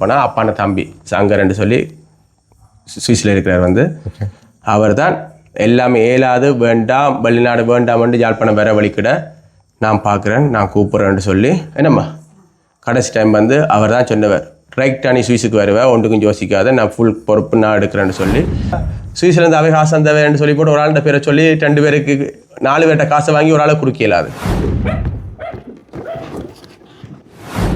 போனால் அப்பான தம்பி சங்கரன்னு சொல்லி சுவிஸில் இருக்கிறார் வந்து அவர் தான் எல்லாமே ஏலாது வேண்டாம் வெளிநாடு வேண்டாம்னு யாழ்ப்பாணம் வர வழிக்கிட நான் பார்க்குறேன் நான் கூப்பிட்றேன்னு சொல்லி என்னம்மா கடைசி டைம் வந்து அவர் தான் சொன்னவர் ரைட்டாக நீ சுவிஸுக்கு வருவேன் ஒன்றுக்கும் யோசிக்காத நான் ஃபுல் பொறுப்பு நான் எடுக்கிறேன்னு சொல்லி சுவிஸ்லேருந்து அவை காசு அந்தவேன்னு சொல்லி போட்டு ஒரு ஆள்கிட்ட பேரை சொல்லி 2 பேருக்கு 4 பேர்கிட்ட காசை வாங்கி ஒரு ஆளை கொடுக்க இயலாது.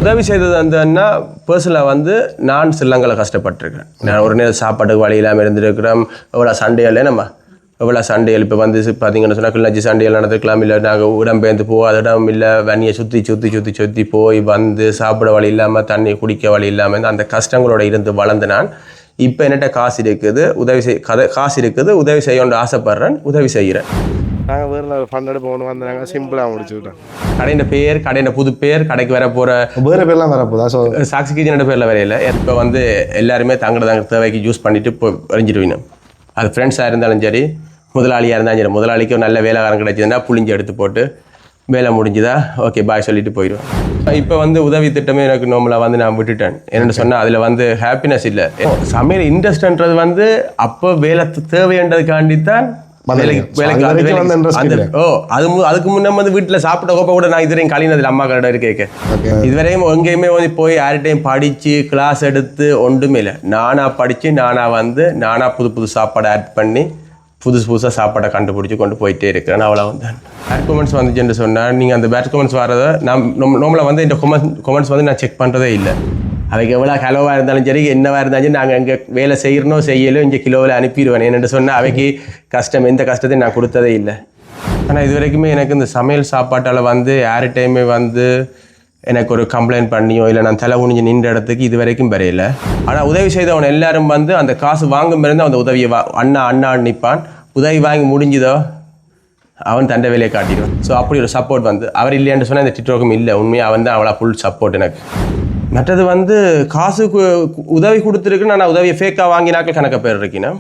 உதவி செய்தது அந்தன்னா பர்சனலாக வந்து நான் சில்லங்களை கஷ்டப்பட்டிருக்கேன். நான் ஒரு நேரம் சாப்பாட்டுக்கு வழி இல்லாமல் இருந்திருக்கிறோம். எவ்வளோ சண்டைகள் நம்ம எவ்வளோ சண்டைகள் இப்போ வந்து பார்த்தீங்கன்னு சொன்னால் கிளச்சி சண்டைகள் நடந்திருக்கலாம். இல்லை நாங்கள் இடம்பெயர்ந்து போகாத இடம் இல்லை வண்டியை சுற்றி போய் வந்து சாப்பிட வழி இல்லாமல் தண்ணி குடிக்க வழி இல்லாமல் அந்த கஷ்டங்களோட இருந்து வளர்ந்து நான் இப்போ என்னட்ட காசு இருக்குது காசு இருக்குது உதவி செய்யணும்னு ஆசைப்பட்றேன் உதவி செய்கிறேன். நாங்கள் வேறு ஃபண்ட் எடுப்பு ஒன்று வந்து நாங்கள் சிம்பிளாக முடிச்சுக்கிட்டோம். கடையின் புது பேர் கடைக்கு வர போகிற வேறு பேர்லாம் வரப்போதா சாக்சி கிச்சனோட பேரில் வரையில இப்போ வந்து எல்லாருமே தங்களோட தேவைக்கு யூஸ் பண்ணிவிட்டு இப்போ எறிஞ்சிடுவீங்க. அது ஃப்ரெண்ட்ஸாக இருந்தாலும் சரி முதலாளியாக இருந்தாலும் சரி முதலாளிக்கு ஒரு நல்ல வேலைக்காரன் கிடைச்சதுன்னா புளிஞ்சு எடுத்து போட்டு வேலை முடிஞ்சுதா ஓகே பாய் சொல்லிட்டு போயிடுவேன். இப்போ வந்து உதவி திட்டமே எனக்கு நார்மலாக வந்து நான் விட்டுட்டேன். என்னென்னு சொன்னால் அதில் வந்து ஹாப்பினஸ் இல்லை. சமையல் இன்ட்ரெஸ்ட்ன்றது வந்து அப்போ வேலை தேவைன்றதுக்காண்டித்தான் அதுக்கு முன்னே வந்து வீட்டில் சாப்பிட்ட கோப்பை கூட நான் இதுவரையும் கழினதில் அம்மா கடை இருக்கேன். இதுவரையும் எங்கேயுமே வந்து போய் யார்கிட்டையும் படித்து கிளாஸ் எடுத்து ஒன்றுமே இல்லை. நானாக படித்து நானாக புது சாப்பாடை ஆட் பண்ணி புதுசாக சாப்பாடை கண்டுபிடிச்சி கொண்டு போயிட்டே இருக்கிறேன். அவ்வளோ வந்து பேட் கமெண்ட்ஸ் வந்துச்சுன்னு சொன்னால் நீங்கள் அந்த பேட் கமெண்ட்ஸ் வரதை நான் நார்மலாக வந்து இந்த கமெண்ட்ஸ் வந்து நான் செக் பண்ணுறதே இல்லை. அதுக்கு எவ்வளோ ஹலோவாக இருந்தாலும் சரி என்னவாக இருந்தாலும் நாங்கள் இங்கே வேலை செய்யலோ இங்கே கிலோவில் அனுப்பிடுவேன். என்னென்னு சொன்னால் அவைக்கு கஷ்டம் எந்த கஷ்டத்தையும் நான் கொடுத்ததே இல்லை. ஆனால் இது வரைக்குமே எனக்கு இந்த சமையல் சாப்பாட்டால் வந்து யார்கிட்டையுமே வந்து எனக்கு ஒரு கம்ப்ளைண்ட் பண்ணியோ இல்லை நான் தலை குனிஞ்சு நின்ற இடத்துக்கு இது வரைக்கும் வரையில. ஆனால் உதவி செய்தவன் எல்லாரும் வந்து அந்த காசு வாங்கும் இருந்து அந்த உதவியை அண்ணா நிற்பான். உதவி வாங்கி முடிஞ்சுதோ அவன் தண்டை வேலையை காட்டிடுவான். ஸோ அப்படி ஒரு சப்போர்ட் வந்து அவர் இல்லைன்னு சொன்னால் இந்த டிக்டாக்கும் இல்லை. உண்மையாக அவன் தான் அவ்வளோ ஃபுல் சப்போர்ட் எனக்கு. மற்றது வந்து காசுக்கு உதவி கொடுத்துருக்குன்னு நான் உதவியை ஃபேக்காக வாங்கினாக்கள் கணக்க பேர் இருக்கேன்.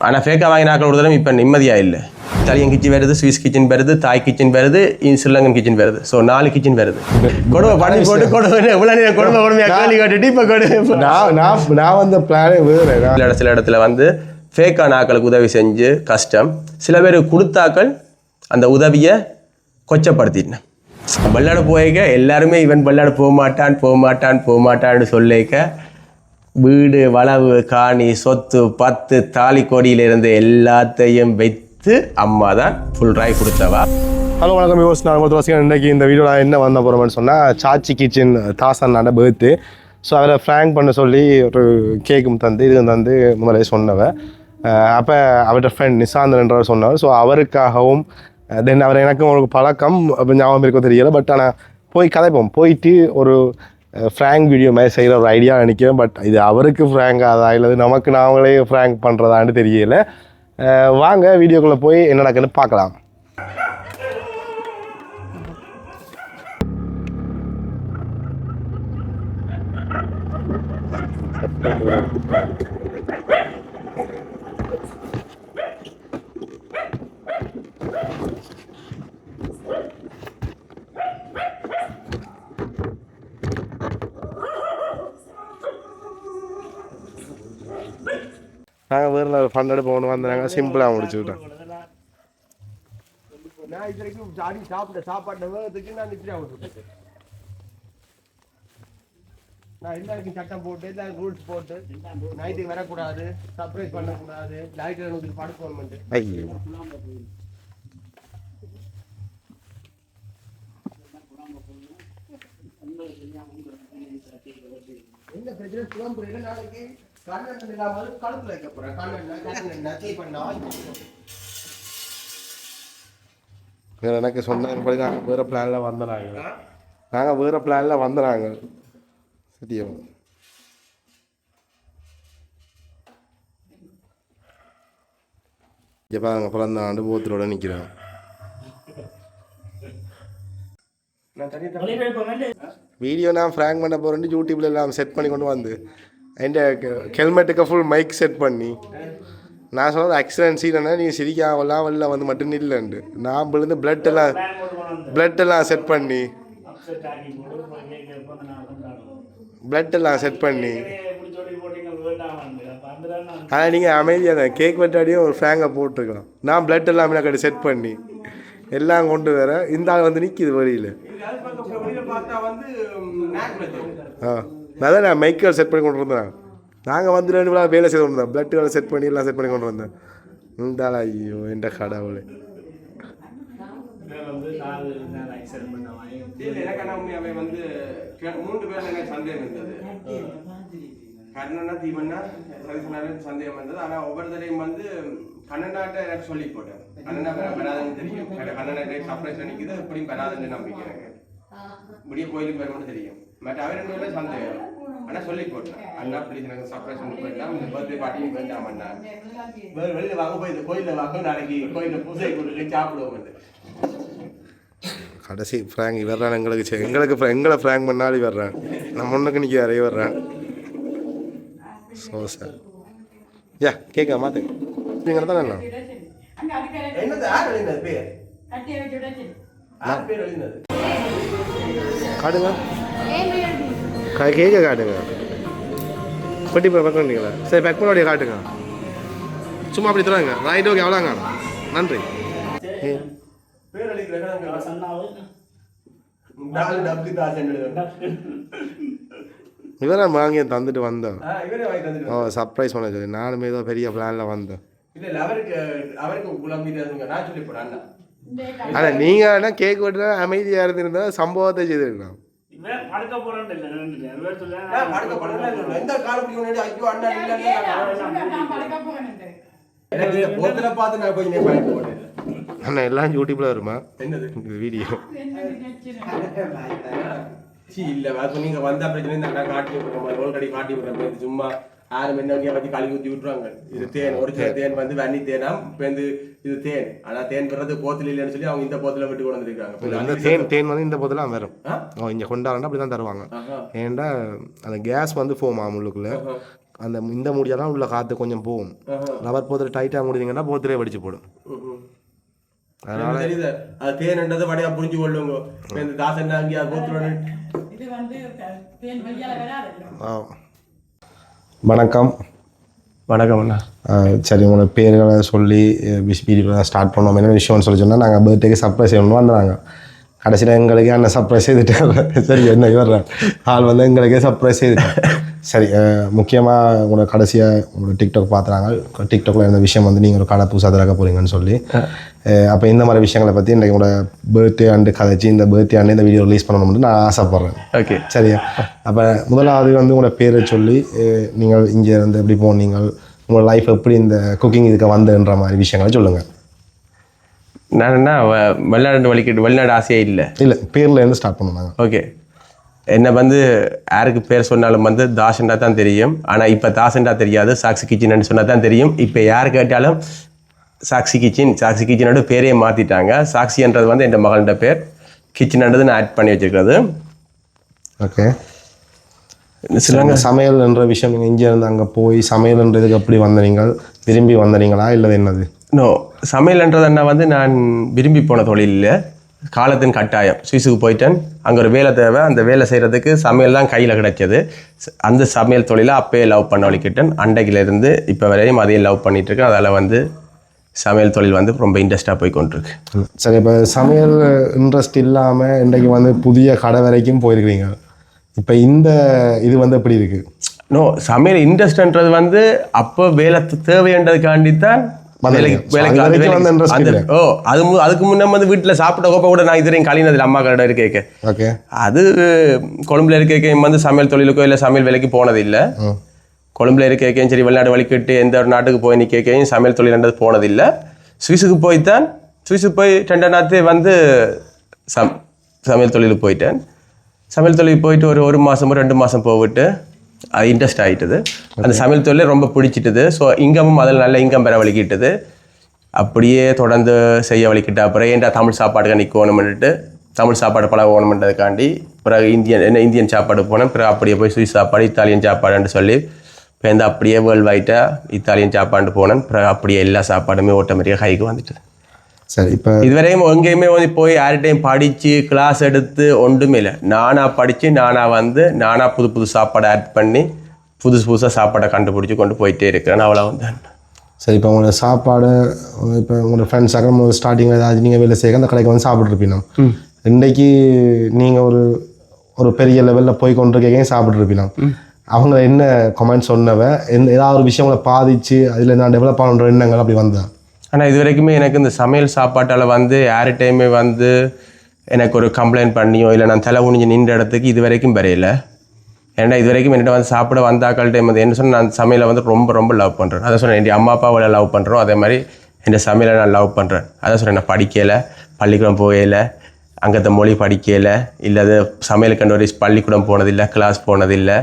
ஆனால் ஃபேக்காக வாங்கினாக்கள் ஒரு தடவை இப்போ நிம்மதியாக இல்லை. இத்தாலியன் கிச்சன் வருது, ஸ்விஸ் கிச்சன் வருது, தாய் கிச்சன் வருது, ஸ்ரீலங்கன் கிச்சன் வருது. ஸோ 4 கிச்சன் வருது. கொடுமை பண்ணி போட்டு எவ்வளோ நேரம் கொடுமையாக கேள்வி கேட்டுட்டு இப்போ நான் வந்த பிளானே வேறு. சில இடத்துல வந்து ஃபேக்கான ஆக்களுக்கு உதவி செஞ்சு கஷ்டம். சில பேர் கொடுத்தாக்கள் அந்த உதவியை கொச்சப்படுத்திட்டேன். வெள்ளாடு போய்க்க எல்லாருமே இவன் வெள்ளாடு போகமாட்டான்னு சொல்லிக்க வீடு வளவு காணி சொத்து 10 தாலி கோடியிலிருந்து எல்லாத்தையும் வைத்து அம்மா தான் ஃபுல் ராய் கொடுத்தவா. ஹலோ வணக்கம் யோஸ், நான் துளசிகன். இன்றைக்கி இந்த வீடியோ நான் என்ன வந்த போகிறோம்னு சொன்னால் சாச்சி கிச்சன் தாசன்னாண்ட பர்த்டே. ஸோ அவரை ஃப்ராங்க் பண்ண சொல்லி ஒரு கேக்கும் தந்து இதுவும் தந்து முதலே சொன்னவன். அப்போ அவர்கிட்ட ஃப்ரெண்ட் நிசாந்தன்றவர் சொன்னவர். ஸோ அவருக்காகவும் தென் அவர் எனக்கும் உங்களுக்கு பழக்கம் அப்போ ஞாபகம் இருக்கோ தெரியலை. பட் ஆனால் போய் கதைப்போம் போயிட்டு ஒரு ஃப்ராங்க் வீடியோ மாதிரி செய்கிற ஒரு ஐடியா நினைக்கிறேன். பட் இது அவருக்கு ஃப்ராங்காதா இல்லை நமக்கு நாங்களே ஃப்ராங்க் பண்ணுறதான்னு தெரியலை. வாங்க வீடியோக்குள்ளே போய் என்ன நடக்குன்னு பார்க்கலாம். நாங்கள் வேறு ஃபண்ட் எடுப்பு ஒன்று வந்து நாங்கள் சிம்பிளாக முடிச்சுக்கிட்டோம். நான் இது வரைக்கும் சாப்பிட்ட சாப்பாட்டு வேகத்துக்கு நான் இப்படியாக விட்டுருக்கேன். நான் எல்லாருக்கும் சட்டம் போட்டு எல்லாரும் ரூல்ஸ் போட்டு நைட்டுக்கு வரக்கூடாது, சர்ப்ரைஸ் பண்ணக்கூடாது, லைட்டில் நூற்றி படுக்கணும்ட்டு. என்ன பிரச்சனை சுகம் நாளைக்கு கண்ணன் இல்லாமல் கழுத்துல வைக்க போறேன். எனக்கு சொன்னபடி நாங்கள் வேறு பிளானில் வந்துடுறாங்க. சரியா இப்போ நாங்கள் பிறந்த அனுபவத்தோட நிற்கிறோம். வீடியோ நான் ஃப்ராங்க் பண்ண போகிறேன். யூடியூப்ல எல்லாம் செட் பண்ணி கொண்டு வந்து என் ஹெல்மெட்டுக்கு ஃபுல் மைக் செட் பண்ணி நான் சொன்னது ஆக்சிடென்ட் சீனா நீ சிரிக்காமலாம் வெளில வந்து மட்டும் இல்லைண்டு நான் விழுந்து பிளட் எல்லாம் செட் பண்ணி பிளட் எல்லாம் செட் பண்ணி ஆனால் நீங்கள் அமைதியாக தான் கேக் வெட்டாடியும் ஒரு ஃபேங்கை போட்டிருக்கலாம். நான் பிளட் எல்லாம் கட்டி செட் பண்ணி எல்லாம் கொண்டு வர இந்த ஆள் வந்து நிற்கிது வழியில். அதான் நான் மைக்கேல் செட் பண்ணி கொண்டு வந்தேன். நாங்கள் வந்து 2 விழா வேலை செய்து கொண்டு வந்தோம். பிளட் வேலை செட் பண்ணி எல்லாம் செட் பண்ணி கொண்டு வந்தேன். இந்த ஆள் ஐயோ என்ற கடவுளே. வந்து 3 பேர் எனக்கு சந்தேகம் இருந்தது. கண்ணனா தீவனா சந்தேகம் வந்தது. ஆனால் ஒவ்வொருத்தரையும் வந்து கண்ணனாட்ட எனக்கு சொல்லி போட்டேன். கண்ணனா வராதுன்னு தெரியும். கண்ணனாட்டை சர்ப்ரைஸ் நிற்குது எப்படியும் வராதுன்னு நம்பிக்கை எனக்கு. முடிய கோயிலுக்கு வரணும்னு தெரியும். மற்ற அவர் 2 பேரும் சந்தேகம். ஆனால் சொல்லி போட்டேன். அண்ணா ப்ளீஸ் எனக்கு சர்ப்ரைஸ் பண்ணி போயிடலாம். இந்த பர்த்டே பார்ட்டியும் வேண்டாம் அண்ணா. வேறு வெளியில் வாங்க போய் இந்த கோயிலில் வாங்க நாளைக்கு கோயிலில் பூஜை கொடுத்து சாப்பிடுவோம் வந்து. கடைசி ஃப்ராங்க் வர்றான் எங்களை ஃப்ராங்க் பண்ணாலும் வர்றான். நம்ம ஒன்றுக்கு நிற்க நிறைய வர்றான். ஸோ சார் யா கேட்க மாற்று நீங்கள் தான் என்ன காட்டுங்க கேட்க காட்டுங்க பெட்டி பேக் பண்ணிங்களா? சரி பேக் பண்ணோடைய காட்டுங்க. சும்மா அப்படி தருவாங்க. ரைட் ஓகே அவ்வளோங்க. நன்றி. இவரை வாங்கி தந்துட்டு வந்தோம். சர்ப்ரைஸ் பண்ண சொல்லி நானுமே ஏதோ பெரிய பிளானில் வந்தேன். ஆனால் நீங்கள் என்ன கேக் வெட்டுனா அமைதியாக இருந்திருந்தா சம்பவத்தை செய்திருக்கலாம். அண்ணா எல்லாம் யூடியூப்ல வருமா வீடியோ? இல்ல நீங்க வந்த பிரச்சனை காட்டி விடுறோம். காட்டி விடுறோம். சும்மா யாரும் என்ன வச்சு கழுவி ஊற்றி விட்டுருவாங்க. இது தேன் ஒரிஜினல் தேன் வந்து வன்னி தேனாம். இப்போ வந்து இது தேன். ஆனால் தேன் வர்றது போத்தில் இல்லைன்னு சொல்லி அவங்க இந்த போத்தில் விட்டு கொண்டு வந்துருக்காங்க. அந்த தேன் வந்து இந்த போத்தெல்லாம் வரும். இங்கே கொண்டாடா அப்படி தான் தருவாங்க. ஏன்டா அந்த கேஸ் வந்து போகுமா உள்ளுக்குள்ள. அந்த இந்த மூடியாதான் உள்ள காற்று கொஞ்சம் போகும். ரப்பர் போத்தில் டைட்டாக முடிஞ்சிங்கன்னா போத்திலே வெடிச்சு போடும். அதனால அது தேன்ன்றதை வடையா புரிஞ்சு கொள்ளுங்க. இந்த தாசன் அங்கேயா போத்துறோம். வணக்கம். வணக்கம் அண்ணா. சரி உங்களோட பேர்களை சொல்லி வீடியோ ஸ்டார்ட் பண்ணோம். என்ன விஷயம்னு சொல்லி சொன்னால் நாங்கள் பர்த்டேக்கு சர்ப்ரைஸ் செய்யணும்னு வந்தாங்க. கடைசியில் எங்களுக்கே அண்ணன் சர்ப்ரைஸ் செய்துட்டாங்க. சரி என்ன இவர்றான் ஆள் வந்து எங்களுக்கே சர்ப்ரைஸ் செய்துட்டாங்க. சரி முக்கியமாக உங்களோட கடைசியாக உங்களோட டிக்டாக் பார்த்துறாங்க. டிக்டாக்ல இருந்த விஷயம் வந்து நீங்கள் ஒரு கடை புதுசாக திறக்க போகிறீங்கன்னு சொல்லி. அப்போ இந்த மாதிரி விஷயங்களை பற்றி இன்றைக்கு உங்களோட பர்த்டே ஆண்டு கதைச்சி இந்த பர்த்டே ஆண்டு இந்த வீடியோ ரிலீஸ் பண்ணணும்னு நான் ஆசைப்பட்றேன். ஓகே சரியா. அப்போ முதலாவது வந்து உங்களோட பேரை சொல்லி நீங்கள் இங்கே இருந்து எப்படி போனீங்க, உங்களோட லைஃப் எப்படி இந்த குக்கிங் இதுக்கு வந்ததுன்ற மாதிரி விஷயங்களை சொல்லுங்கள். நான் என்ன வெளிநாடு ஆசையே இல்லை பேரில் இருந்து ஸ்டார்ட் பண்ணுவாங்க. ஓகே. என்னை வந்து யாருக்கு பேர் சொன்னாலும் வந்து தாசண்டா தான் தெரியும். ஆனால் இப்போ தாசண்டா தெரியாது. சாக்ஸி கிச்சன் சொன்னால் தான் தெரியும். இப்போ யார் கேட்டாலும் சாக்ஸி கிச்சனோட பேரையே மாற்றிட்டாங்க. சாக்ஸின்றது வந்து என் மகளோட பேர். கிச்சன்ன்றது நான் ஆட் பண்ணி வச்சுருக்கிறது. ஓகே. சிலங்க சமையல் என்ற விஷயம் நீங்கள் இங்கே இருந்து அங்கே போய் சமையல்ன்றதுக்கு எப்படி வந்தீங்க? விரும்பி வந்தீங்களா இல்லை என்னது? நோ, சமையல்ன்றதுன்னா வந்து நான் விரும்பி போன தொழில் இல்லை, காலத்தின் கட்டாயம். சுவிஸுக்கு போயிட்டேன். அங்கே ஒரு வேலை தேவை. அந்த வேலை செய்கிறதுக்கு சமையல் தான் கையில் கிடைச்சது. அந்த சமையல் தொழிலை அப்பயே லவ் பண்ண வலிக்கிட்டேன். அண்டைக்கிலேருந்து இப்போ வரையும் அதையும் லவ் பண்ணிகிட்ருக்கேன். அதில் வந்து சமையல் தொழில் வந்து ரொம்ப இன்ட்ரெஸ்டாக போய் கொண்டிருக்கு. சரி, இப்போ சமையல் இன்ட்ரெஸ்ட் இல்லாமல் இன்றைக்கு வந்து புதிய கடை வரைக்கும் போயிருக்கிறீங்க. இப்போ இந்த இது வந்து எப்படி இருக்குது? நோ, சமையல் இன்ட்ரெஸ்ட்ன்றது வந்து அப்போ வேலை தேவைன்றதுக்காண்டி தான் அதுக்கு முன்ன வந்து வீட்டுல சாப்பிட்ட கோப்பை கூட நான் இதுவரையும் கழினதில்லை. அம்மா கடை இருக்க அது கொழும்புல இருக்க வந்து சமையல் தொழிலுக்கோ இல்லை சமையல் வேலைக்கு போனது இல்லை. கொழும்புல இருக்கையும் சரி, வெளிநாடு வலிக்கிட்டு எந்த ஒரு நாட்டுக்கு போய் நிற்கையும் சமையல் தொழில்ன்றது போனதில்லை. சுவிஸுக்கு போய்த்தான். சுவிஸுக்கு போய் 2 நாத்து வந்து சமையல் தொழிலுக்கு போயிட்டேன். சமையல் தொழிலுக்கு போயிட்டு ஒரு மாதமோ 2 மாதம் போய்விட்டு அது இன்ட்ரெஸ்ட் ஆகிட்டது. அந்த சமையல் தொழிலே ரொம்ப பிடிச்சிட்டுது. ஸோ இங்கமும் அதில் நல்ல இன்கம் பெற வலிக்கிட்டது. அப்படியே தொடர்ந்து செய்ய வலிக்கிட்ட. அப்புறம் ஏன்டா தமிழ் சாப்பாடுக்கு நிற்கணும்னுட்டு தமிழ் சாப்பாடு பழகணுன்றதுக்காண்டி பிறகு இந்தியன் சாப்பாடு போனேன். பிறகு அப்படியே போய் சுவிஸ் சாப்பாடு, இத்தாலியன் சாப்பாடுன்னு சொல்லி இப்போ அப்படியே வேர்ல்டு வைட்டாக இத்தாலியன் சாப்பாடு போனேன். பிறகு அப்படியே எல்லா சாப்பாடுமே ஆட்டோமேட்டிக்காக கைக்கு வந்துட்டு. சரி இப்போ இதுவரையும் எங்கேயுமே வந்து போய் யார்கிட்டையும் படித்து கிளாஸ் எடுத்து ஒன்றுமே இல்லை. நானாக படித்து நானாக வந்து நானாக புது புது சாப்பாடை ஆட் பண்ணி புதுசாக சாப்பாடை கண்டுபிடிச்சி கொண்டு போயிட்டே இருக்கிறேன். அவ்வளோ வந்து. சரி இப்போ உங்களோட சாப்பாடு இப்போ உங்களோட ஃப்ரெண்ட்ஸ் அக்கறம் ஸ்டார்டிங்கில் ஏதாவது நீங்கள் வேலை செய்ய அந்த கடைக்கு வந்து சாப்பிட்ருப்பீங்க. இன்றைக்கி நீங்கள் ஒரு பெரிய லெவலில் போய் கொண்டிருக்கீங்க சாப்பிட்ருப்பீங்க. அவங்க என்ன கமெண்ட் சொன்னவ ஏதாவது ஒரு விஷயங்களை பாதிச்சு அதில் நான் டெவலப் பண்ணுற எண்ணங்கள் அப்படி வந்தேன். ஆனால் இது வரைக்குமே எனக்கு இந்த சமையல் சாப்பாட்டால் வந்து யார்கிட்டையுமே வந்து எனக்கு ஒரு கம்ப்ளைண்ட் பண்ணியோ இல்லை நான் தலை குனிஞ்சு நின்ற இடத்துக்கு இது வரைக்கும் வரையில. ஏன்னா இது வரைக்கும் என்கிட்ட வந்து சாப்பிட வந்தாக்கள் டைம் வந்து என்ன சொன்னால் நான் சமையலை வந்து ரொம்ப ரொம்ப லவ் பண்ணுறேன். அதை சொன்னேன், என் அம்மா அப்பாவோட லவ் பண்ணுறோம், அதே மாதிரி என் சமையலை நான் லவ் பண்ணுறேன். அதை சொன்னேன், நான் படிக்கலை, பள்ளிக்கூடம் போகலை, அங்கத்த மொழி படிக்கலை, இல்லை அது சமையல் கண்டு ஒரு பள்ளிக்கூடம் போனதில்லை, கிளாஸ் போனதில்லை,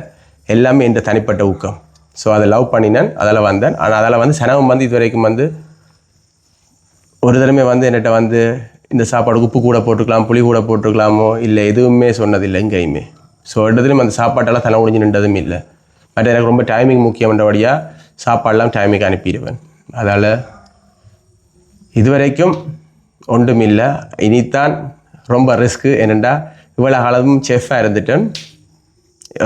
எல்லாமே என் தனிப்பட்ட ஊக்கம். ஸோ அதை லவ் பண்ணினேன், அதில் வந்தேன். ஆனால் அதில் வந்து சனவம் வந்து இது வரைக்கும் வந்து ஒரு தடவை வந்து என்கிட்ட வந்து இந்த சாப்பாடு உப்பு கூட போட்டுக்கலாம், புளி கூட போட்டுக்கலாமோ இல்லை எதுவுமே சொன்னதில்லை எங்கேயுமே. ஸோ இடத்துலையும் அந்த சாப்பாட்டெல்லாம் தலை முடிஞ்சு நின்றதும் இல்லை. பட் எனக்கு ரொம்ப டைமிங் முக்கியம்ன்றபடியாக சாப்பாடெல்லாம் டைமிங்கு அனுப்பிடுவேன். அதால் இதுவரைக்கும் ஒன்றும் இல்லை. இனித்தான் ரொம்ப ரிஸ்க்கு. என்னென்னா இவ்வளோ காலமும் செஃப்பாக இருந்துட்டேன்,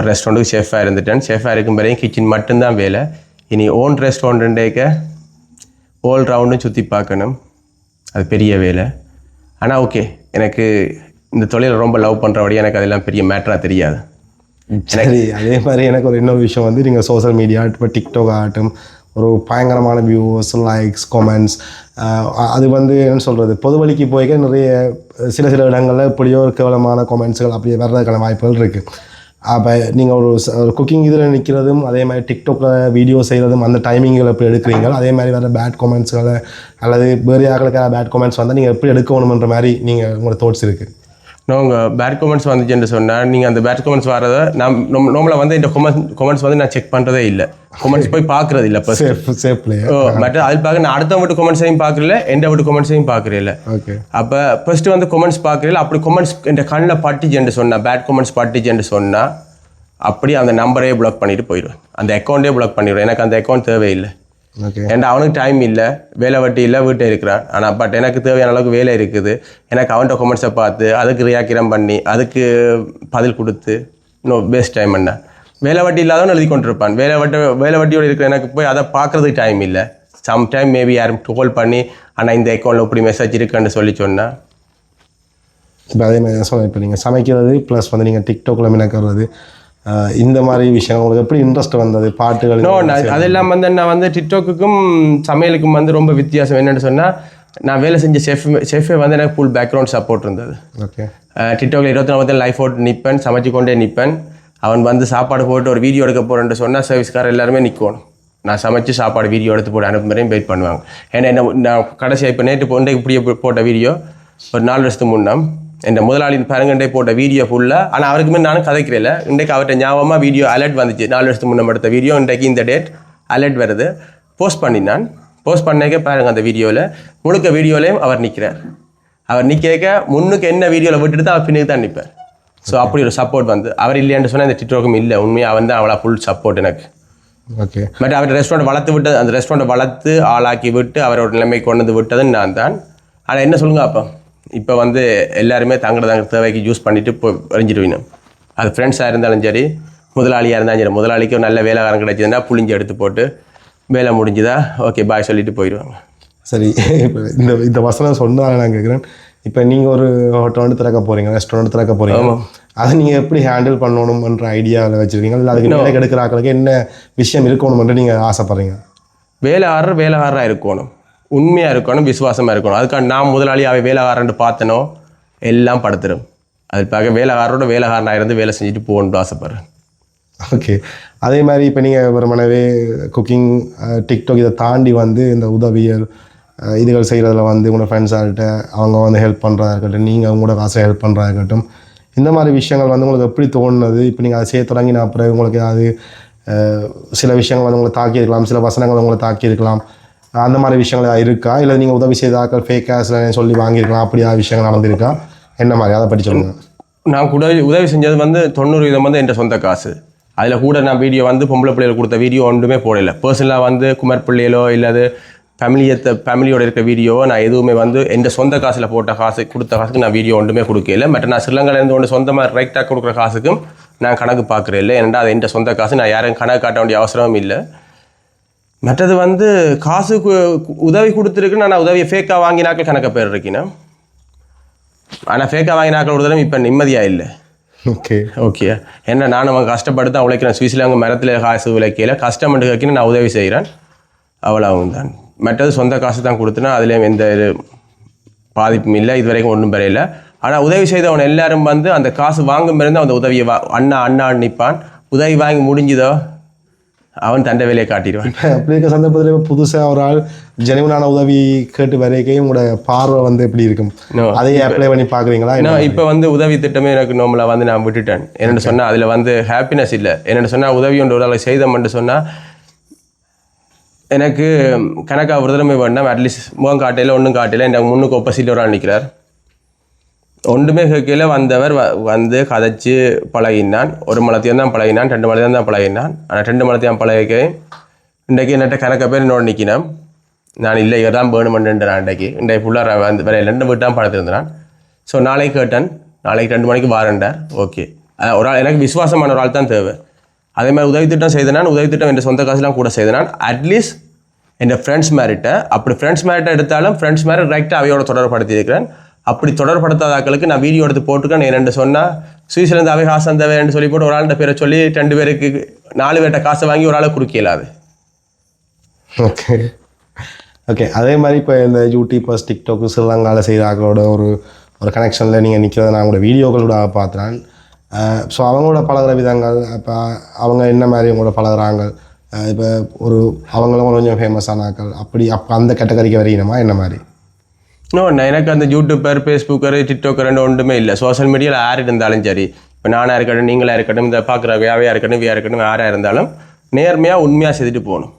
ரெஸ்டாரண்ட்டுக்கு செஃப்பாக இருந்துட்டேன். செஃப்பாக இருக்கும் வரையும் கிச்சன் மட்டும்தான் வேலை. இனி ஓன் ரெஸ்டாரண்ட்டுக்கு ஆல் ரவுண்டும் சுற்றி பார்க்கணும், அது பெரிய வேலை. ஆனால் ஓகே, எனக்கு இந்த தொழிலை ரொம்ப லவ் பண்ணுறபடியாக எனக்கு அதெல்லாம் பெரிய மேட்டராக தெரியாது. சரி, அதே மாதிரி எனக்கு ஒரு இன்னொரு விஷயம் வந்து நீங்கள் சோஷியல் மீடியா இப்போ டிக்டாக் ஆகட்டும் ஒரு பயங்கரமான வியூஸ், லைக்ஸ், கமெண்ட்ஸ், அது வந்து என்ன சொல்கிறது, பொது வழிக்கு போய்க்க நிறைய சில இடங்களில் இப்படியோ ஒரு கேவலமான கமெண்ட்ஸுகள் அப்படியே வர்றதுக்கான வாய்ப்புகள் இருக்குது. அப்போ நீங்கள் ஒரு குக்கிங் இதில் நிற்கிறதும் அதே மாதிரி டிக்டாக்கில் வீடியோ செய்கிறதும் அந்த டைமிங்கில் எப்படி எடுக்கிறீங்களோ அதே மாதிரி வேறு பேட் கமெண்ட்ஸ்களை அல்லது வேறு யாருக்கான பேட் கமெண்ட்ஸ் வந்தால் நீங்கள் எப்படி எடுக்கணுன்ற மாதிரி நீங்கள் உங்களோட தோட்ஸ் இருக்குது. உங்கள் பேட் கமெண்ட்ஸ் வந்துச்சுன்னு சொன்னால் நீங்கள் அந்த பேட் கமெண்ட்ஸ் வரதை நான் நார்மலாக வந்து இந்த கமெண்ட்ஸ் வந்து நான் செக் பண்ணுறதே இல்லை. கமெண்ட்ஸ் போய் பார்க்குறது இல்லை. மற்ற அதில் பார்க்க நான் அடுத்த வீட்டு கமெண்ட்ஸையும் பார்க்குறல, எந்த வீட்டு கமெண்ட்ஸையும் பார்க்குறேன். ஓகே, அப்போ ஃபர்ஸ்ட்டு வந்து கமெண்ட்ஸ் பார்க்குறேன். அப்படி கமெண்ட்ஸ் என் கண்ணில் பட்டுச்சுன்னு சொன்னால், பேட் கமெண்ட்ஸ் பட்டுச்சுன்னு சொன்னால் அப்படி அந்த நம்பரே பிளாக் பண்ணிட்டு போயிடுவேன், அந்த அக்கௌண்ட்டே பிளாக் பண்ணிடுவேன். எனக்கு அந்த அக்கௌண்ட் தேவையில்லை. ஏன்னா அவனுக்கு டைம் இல்லை, வேலை வட்டி இல்லை, வீட்டை இருக்கிறான். ஆனால் பட் எனக்கு தேவையான அளவுக்கு வேலை இருக்குது. எனக்கு அவன்கிட்ட கமெண்ட்ஸை பார்த்து அதுக்கு ரியாக்கிரம் பண்ணி அதுக்கு பதில் கொடுத்து இன்னும் பெஸ்ட் டைம் என்ன வேலை வட்டி இல்லாதவன் எழுதி கொண்டிருப்பான். வேலை வட்டியோடு இருக்கிற எனக்கு போய் அதை பார்க்குறதுக்கு டைம் இல்லை. சம்டைம் மேபி யாரும் கால் பண்ணி ஆனால் இந்த அக்கௌண்ட்டில் இப்படி மெசேஜ் இருக்குன்னு சொல்லி சொன்னால். இப்போ அதே மாதிரி சொல்ல, இப்போ நீங்கள் சமைக்கிறது ப்ளஸ் வந்து நீங்கள் டிக்டாக்ல மினக்கிறது, இந்த மாதிரி விஷயம் உங்களுக்கு எப்படி இன்ட்ரெஸ்ட் வந்தது? பாட்டுகள் அதெல்லாம் வந்து நான் வந்து டிக்டாக்குக்கும் சமையலுக்கும் வந்து ரொம்ப வித்தியாசம் என்னென்னு சொன்னால், நான் வேலை செஞ்ச செஃபே வந்து எனக்கு ஃபுல் பேக்ரவுண்ட் சப்போர்ட் இருந்தது. ஓகே, டிக்டாக்ல 24 லைஃப் போட்டு நிற்பேன், சமைச்சு கொண்டே நிற்பேன். அவன் வந்து சாப்பாடு போட்டு ஒரு வீடியோ எடுக்க போகிறேன்னு சொன்னால் சர்வீஸ்கார் எல்லாருமே நிற்கணும். நான் சமைச்சு சாப்பாடு வீடியோ எடுத்து போட்டு அனுப்புறேன், வெயிட் பண்ணுவாங்க. ஏன்னா என்ன நான் கடைசியாக இப்போ நேற்று இப்படியே போட்ட வீடியோ ஒரு 4 வருஷத்துக்கு முன்னாம் என் முதலாளியின் பரங்கண்டை போட்ட வீடியோ ஃபுல்லாக. ஆனால் அவருக்கு முன் நானும் கதைக்கிறேன். இன்றைக்கு அவர்கிட்ட ஞாபகமாக வீடியோ அலர்ட் வந்துச்சு, 4 வருஷத்துக்கு முன்னே எடுத்த வீடியோ இன்றைக்கு இந்த டேட் அலர்ட் வருது. போஸ்ட் பண்ணினான். போஸ்ட் பண்ணேக்க பாருங்கள், அந்த வீடியோவில் முழுக்க வீடியோலையும் அவர் நிற்கிறார். அவர் நிற்க முன்னுக்கு என்ன வீடியோவில் விட்டுட்டு தான் அவர் பின்னுக்கு தான் நிற்பார். ஸோ அப்படி ஒரு சப்போர்ட் வந்து அவர் இல்லைன்னு சொன்னால் இந்த டிக்டாக்கும் இல்லை. உண்மையாக அவன் தான் அவ்வளோ ஃபுல் சப்போர்ட் எனக்கு. ஓகே, பட் அவர் ரெஸ்டாரண்ட் வளர்த்து விட்டது, அந்த ரெஸ்டாரண்ட்டை வளர்த்து ஆளாக்கி விட்டு அவரோட நிலைமைக்கு கொண்டு வந்து விட்டதுன்னு நான் தான். ஆனால் என்ன சொல்லுங்க, அப்போ இப்போ வந்து எல்லாருமே தங்களோட தேவைக்கு யூஸ் பண்ணிவிட்டு இப்போ எறிஞ்சிடுவீங்க. அது ஃப்ரெண்ட்ஸாக இருந்தாலும் சரி, முதலாளியாக இருந்தாலும் சரி. முதலாளிக்கு ஒரு நல்ல வேலைக்காரன் கிடைச்சதுன்னா புளிஞ்சு எடுத்து போட்டு வேலை முடிஞ்சுதா ஓகே பாய் சொல்லிட்டு போயிடுவாங்க. சரி, இப்போ இந்த வசனம் சொன்னாங்க நான் கேட்குறேன். இப்போ நீங்கள் ஒரு ஹோட்டல் வந்து திறக்க போகிறீங்க, ரெஸ்டாரண்ட் திறக்க போகிறீங்க, அதை நீங்கள் எப்படி ஹேண்டில் பண்ணணும்ன்ற ஐடியாவில் வச்சுருக்கீங்க? இல்லை அதுக்கு வேலை எடுக்கிறாக்களுக்கு என்ன விஷயம் இருக்கணும்னு நீங்கள் ஆசைப்பட்றீங்க? வேலைக்காரராக இருக்கணும், உண்மையாக இருக்கணும், விசுவாசமாக இருக்கணும். அதுக்காக நான் முதலாளியாக வேலைக்காரன்ட்டு பார்த்தனோ எல்லாம் படுத்துடும். அதுக்காக வேலைக்காரனாக இருந்து வேலை செஞ்சுட்டு போகணும்னு ஆசைப்பட்றேன். ஓகே, அதே மாதிரி இப்போ நீங்கள் வெறுமனவே குக்கிங், டிக்டாக் இதை தாண்டி வந்து இந்த உதவியல் இதுகள் செய்கிறதுல வந்து உங்களோட ஃப்ரெண்ட்ஸாகிட்ட அவங்க வந்து ஹெல்ப் பண்ணுறதா இருக்கட்டும், நீங்கள் அவங்களோட காசை ஹெல்ப் பண்ணுறதா இருக்கட்டும், இந்த மாதிரி விஷயங்கள் வந்து உங்களுக்கு எப்படி தோணுது? இப்போ நீங்கள் அதை செய்ய தொடங்கின அப்புறம் உங்களுக்கு ஏதாவது சில விஷயங்கள் வந்து உங்களை தாக்கியிருக்கலாம், சில வசனங்கள் உங்களை தாக்கியிருக்கலாம், அந்த மாதிரி விஷயங்கள் இருக்கா? இல்லை நீங்கள் உதவி செய்தாக்கள் ஃபேக் கேஸில் சொல்லி வாங்கியிருக்கலாம், அப்படியா விஷயங்கள் நடந்திருக்கா? என்ன மாதிரி அதை பற்றி சொல்லுங்கள். நான் கூட உதவி செஞ்சது வந்து 90% வந்து என் சொந்த காசு. அதில் கூட நான் வீடியோ வந்து பொம்பளை பிள்ளைகள் கொடுத்த வீடியோ ஒன்றுமே போடலை. பர்சனலாக வந்து குமர் பிள்ளைகளோ இல்லாது ஃபேமிலியோட இருக்க வீடியோவை நான் எதுவுமே வந்து எந்த சொந்த காசில் போட்ட காசு கொடுத்த காசுக்கு நான் வீடியோ ஒன்றுமே கொடுக்கல. மற்ற நான் ஸ்ரீலங்காலேருந்து ஒன்று சொந்தமாக ரைட்டாக கொடுக்குற காசுக்கும் நான் கணக்கு பார்க்குறேன் இல்லை. ஏன்னா அது எந்த சொந்த காசு, நான் யாரும் கணக்கு காட்ட வேண்டிய அவசரமும் இல்லை. மற்றது வந்து காசுக்கு உதவி கொடுத்துருக்கு, நான் உதவியை ஃபேக்காக வாங்கினாக்கள் கணக்க பேர் இருக்கேன். ஆனால் ஃபேக்காக வாங்கினாக்கள் ஒரு தடவை இப்போ நிம்மதியாக இல்லை. ஓகே என்ன நான் அவங்க கஷ்டப்பட்டு தான் உழைக்கிறேன். சுவிஸில் அவங்க மரத்தில் காசு உழைக்கல, கஷ்டப்பட்டு வைக்கணும், நான் உதவி செய்கிறேன், அவ்வளவும் தான். மற்றது சொந்த காசு தான் கொடுத்தனா அதுலேயும் எந்த பாதிப்பும் இல்லை, இது வரைக்கும் ஒன்றும் பெறையில. ஆனால் உதவி செய்தவன் எல்லாரும் வந்து அந்த காசு வாங்கும் இருந்து அந்த உதவியை அண்ணா நிற்பான். உதவி வாங்கி முடிஞ்சுதோ அவன் தண்டை வேலையை காட்டிடுவான். அப்படி இருக்க சந்தர்ப்பத்தில் புதுசாக ஒரு ஆள் ஜெனுவனான உதவி கேட்டு வரைக்கும் உங்களோட பார்வை வந்து எப்படி இருக்கும், அதையே அப்ளை பண்ணி பார்க்குறீங்களா? இப்போ வந்து உதவி திட்டமே எனக்கு நார்மலாக வந்து நான் விட்டுட்டேன். என்னென்னு சொன்னால் அதில் வந்து ஹாப்பினஸ் இல்லை. என்னென்னு சொன்னால் உதவி ஒன்று ஒரு ஆளை செய்தோம்னு சொன்னால் எனக்கு கணக்காக ஒரு தடவை வேண்டாம். அட்லீஸ்ட் முகம் காட்டையில் ஒன்றும் காட்டையில் எனக்கு முன்னுக்கு ஒப்போசிட்டில் ஒரு ஆள் நிற்கிறார். ஒன்றுமே கேட்கல வந்தவர் வந்து கதைச்சு பழகினான். ஒரு மலத்தையும் தான் பழகினான், 2 மலத்தையும் தான் பழகினான். ஆனால் 2 மலத்தையும் பழகிக்க இன்றைக்கு என்னட்ட கணக்க பேர் என்னோட நிற்கினான். நான் இல்லை இவர் தான் வேணுமென்றுன்றேன். இன்றைக்கு ஃபுல்லாக வந்து வேற 2 வீட்டு தான் பழத்திருந்தான். ஸோ நாளைக்கு கேட்டேன், நாளைக்கு 2 மணிக்கு வாரண்டார். ஓகே, ஒரு ஆள் எனக்கு விசுவாசமான ஒரு ஆள் தான் தேவை. அதே மாதிரி உதவி திட்டம் செய்தனான், உதவி திட்டம் என் சொந்த காசுலாம் கூட செய்தனான். அட்லீஸ்ட் என் ஃப்ரெண்ட்ஸ் மேரிட்ட அப்படி ஃப்ரெண்ட்ஸ் மேரிட்ட எடுத்தாலும் ஃப்ரெண்ட்ஸ் மேரி ரைட்டாக அவையோட தொடர்படுத்தி இருக்கிறேன். அப்படி தொடர்படுத்தாதாக்களுக்கு நான் வீடியோ எடுத்து போட்டுக்கேன். என்னென்னு சொன்னால் சுவிஸ்லேருந்து அவை காசு தந்தவேன்னு சொல்லி போட்டு ஒரு ஆள்கிட்ட பேரை சொல்லி 2 பேருக்கு 4 பேர்கிட்ட காசை வாங்கி ஒரு ஆளை குறுக்கலாது. ஓகே அதே மாதிரி இப்போ இந்த யூடியூபர்ஸ் டிக்டாக் ஸ்ரீலங்காவில் செய்கிற ஆக்களோட ஒரு கனெக்ஷனில் நீங்கள் நிற்கிறத நான் உங்களோட வீடியோக்களோட பார்த்துறேன். ஸோ அவங்களோட பழகிற விதங்கள், இப்போ அவங்க என்ன மாதிரி அவங்களோட பழகுறாங்க, இப்போ அவங்களும் கொஞ்சம் ஃபேமஸான ஆக்கள் அப்போ அந்த கேட்டகரிக்கு வரையணுமா என்ன மாதிரி? எனக்கு அந்த யூடியூபர், ஃபேஸ்புக்கர், டிக்டாக்கர் ஒன்றுமே இல்லை. சோஷியல் மீடியாவில் யார் இருந்தாலும் சரி, இப்போ நானாக இருக்கட்டும், நீங்களாக இருக்கட்டும், இந்த பார்க்குற வியாவையாக இருக்கட்டும், இருக்கட்டும், யாராக இருந்தாலும் நேர்மையாக உண்மையாக செய்துட்டு போகணும்.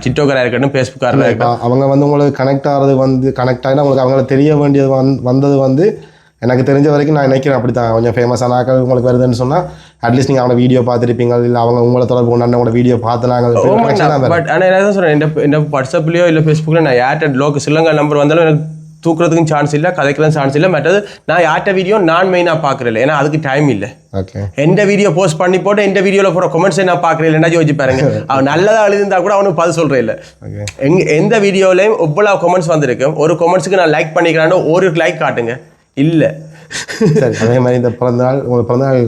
டிக்டாக்கராக இருக்கட்டும், ஃபேஸ்புக்காராக இருக்கட்டும், அவங்க வந்து உங்களுக்கு கனெக்ட் ஆகினா உங்களுக்கு அவங்களுக்கு தெரிய வேண்டியது வந்தது வந்து எனக்கு தெரிஞ்ச வரைக்கும் நான் நினைக்கிறேன் அப்படி தான். கொஞ்சம் ஃபேமஸான ஆக்கள் உங்களுக்கு வருதுன்னு சொன்னால் அட்லீஸ்ட் நீங்கள் அவங்க வீடியோ பார்த்துருப்பீங்க, இல்லை அவங்க உங்களை தொடர்பு கொண்டாந்து உங்களோட வீடியோ பார்த்துனாங்க. பட் ஆனால் என்ன தான் சொல்கிறேன், என்ன வாட்ஸ்அப்லேயோ இல்லை ஃபேஸ்புக்கில் நான் யார்கிட்ட லோக்கல் ஸ்ரீலங்கா நம்பர் வந்தாலும் எனக்கு தூக்குறதுக்கும் சான்ஸ் இல்லை, கதைக்கிறதுக்கும் சான்ஸ் இல்லை. மற்றது நான் யார்கிட்ட வீடியோ நான் மெயினாக பார்க்குறேன், ஏன்னா அதுக்கு டைம் இல்லை. எந்த வீடியோ போஸ்ட் பண்ணி போட்டு எந்த வீடியோவில் போகிற கமெண்ட்ஸை நான் பார்க்குறேன். என்ன யோசிச்சு பாருங்க, அவன் நல்லதாக எழுதிருந்தா கூட அவனுக்கு பதில் சொல்கிறேன் இல்லை. எந்த வீடியோலையும் எவ்வளோ கமெண்ட்ஸ் வந்திருக்கும், ஒரு கமெண்ட்ஸுக்கு நான் லைக் பண்ணிக்கிறானோ ஒரு லைக் காட்டுங்க இல்லை. சரி, அதே மாதிரி இந்த பிறந்தநாள் உங்களுக்கு பிறந்தநாள்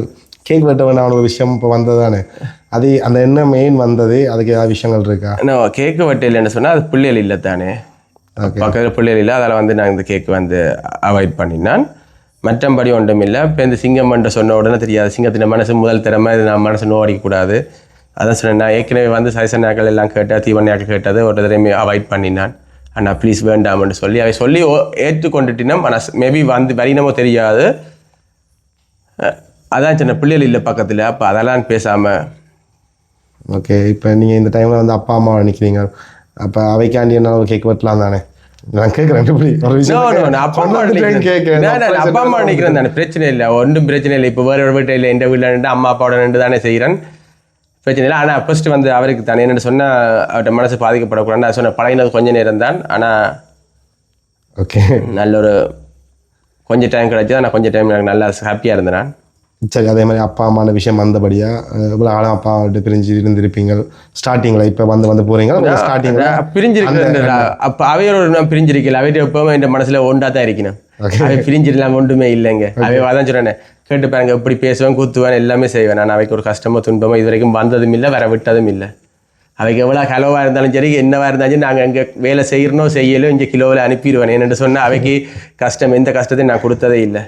கேக் வெட்ட வேண்டாம் ஒரு விஷயம் இப்போ வந்தது தானே, அது அந்த என்ன மெயின் வந்தது, அதுக்கு ஏதாவது விஷயங்கள் இருக்கா? நான் கேக்கு வெட்ட இல்லைன்னு சொன்னால் அது பிள்ளைகள் இல்லை தானே, பக்கத்தில் பிள்ளைகள் இல்லை. அதில் வந்து நான் இந்த கேக்கு வந்து அவாய்ட் பண்ணினான். மற்றபடி ஒன்றும் இல்லை. இப்போ இந்த சிங்கம் என்று சொன்ன உடனே தெரியாது, சிங்கத்தின் மனசு முதல் திறமை, இது நான் மனசு நோடிக்கூடாது. அதான் சொன்னேன், நான் ஏற்கனவே வந்து சைசனாக்கள் எல்லாம் கேட்டால், தீவனையாக்கள் கேட்டது ஒரு தடவை அவாய்ட் பண்ணினான். அண்ணா ப்ளீஸ் வேண்டாம்னு சொல்லி அவை சொல்லி ஏற்றுக்கொண்டுட்டினோம். ஆனால் மேபி வந்து வரினமோ தெரியாது. அதான் சின்ன பிள்ளைகள் இல்லை பக்கத்தில், அப்போ அதெல்லாம் பேசாமல். ஓகே, இப்போ நீங்கள் இந்த டைமில் வந்து அப்பா அம்மா நிற்கிறீங்க, அப்போ அவைக்காண்டி என்ன ஒரு கேக் வெட்டலாம் தானே? நான் கேட்குறேன் அப்பா அம்மா நினைக்கிறேன் தானே, பிரச்சனை இல்லை, ஒன்றும் பிரச்சனை இல்லை. இப்போ வேறு ஒரு வீட்டில் இல்லை, எந்த வீட்டில் நின்று அம்மா அப்பாவோட நின்று தானே செய்கிறேன், பிரச்சனை இல்லை. ஆனால் ஃபர்ஸ்ட் வந்து அவருக்கு தானே என்னென்னு சொன்னால் அவர்கிட்ட மனசு பாதிக்கப்படக்கூடாது. நான் சொன்ன பழகினது கொஞ்சம் நேரம் தான். ஆனால் ஓகே நல்ல ஒரு கொஞ்சம் டைம் கிடைச்சது. நான் கொஞ்சம் டைம் எனக்கு நல்லா ஹாப்பியாக இருந்தேன் நான். சரி, அதே மாதிரி அப்பா அம்மான விஷயம் வந்தபடியாக இவ்வளோ ஆளும் அப்பா விட்டு பிரிஞ்சு இருந்திருப்பீங்க ஸ்டார்டிங்கில், இப்போ வந்து போகிறீங்க ஸ்டார்டிங்கில் பிரிஞ்சிருக்க. அப்போ அவையோட நான் பிரிஞ்சிருக்கல, அவையிட்ட எப்போவுமே என் மனசில் ஒன்றா தான் இருக்கணும். அவை பிரிஞ்சிடலாம் ஒன்றுமே இல்லைங்க. அவை அதான் சொல்கிறேன், கேட்டு பாருங்க, எப்படி பேசுவேன், கூத்துவேன், எல்லாமே செய்வேன். நான் அவைக்கு ஒரு கஷ்டமோ துன்பமோ இது வரைக்கும் வந்ததும் இல்லை, வர விட்டதும் இல்லை. அவைக்கு எவ்வளோ கிலோவாக இருந்தாலும் சரி, என்னவாக இருந்தாலும் நாங்கள் எங்கே வேலை செய்யணும் செய்யலும் இங்கே கிலோவில் அனுப்பிடுவேன். என்னென்னு சொன்னால் அவைக்கு கஷ்டம், எந்த கஷ்டத்தையும் நான் கொடுத்ததே இல்லை.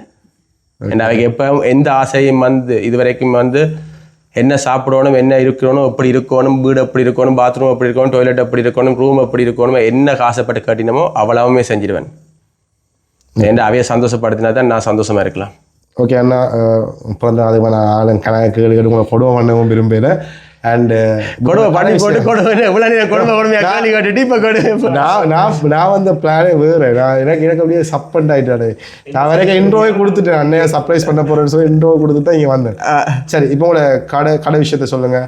ஏன்னா அவைக்கு எப்போ எந்த ஆசையும் வந்து இது வரைக்கும் வந்து என்ன சாப்பிடணும், என்ன இருக்கணும், எப்படி இருக்கணும், வீடு எப்படி இருக்கணும், பாத்ரூம் எப்படி இருக்கணும், டாய்லெட் எப்படி இருக்கணும், ரூம் எப்படி இருக்கணும், என்ன காசைப்பட்டு கட்டினமோ அவ்வளவுமே செஞ்சிடுவேன். ஏன்னா அவையை சந்தோஷப்படுத்தினா தான் நான் சந்தோஷமாக இருக்கலாம். ஓகே அண்ணா, பிறந்த அதுக்கு நான் ஆளும் கணக்கு உங்களை கொடுவ பண்ணவும் விரும்பல. அண்ட் கொடுமை பண்ணி போட்டு கொடுமை இவ்வளோ நேரம் கொடுமையாக காலி காட்டிட்டு இப்போ கொடுமை. நான் வந்த பிளானே வேறு. எனக்கு அப்படியே சப்பண்ட் ஆகிட்டாரு. நான் வரைக்கும் இன்ட்ரோவே கொடுத்துட்டேன். அண்ணையா சர்ப்ரைஸ் பண்ண போகிறேன்னு சொல்லி இன்ட்ரோ கொடுத்துட்டு இங்கே வந்தேன். சரி, இப்போ உங்களோட கடை விஷயத்த சொல்லுங்கள்.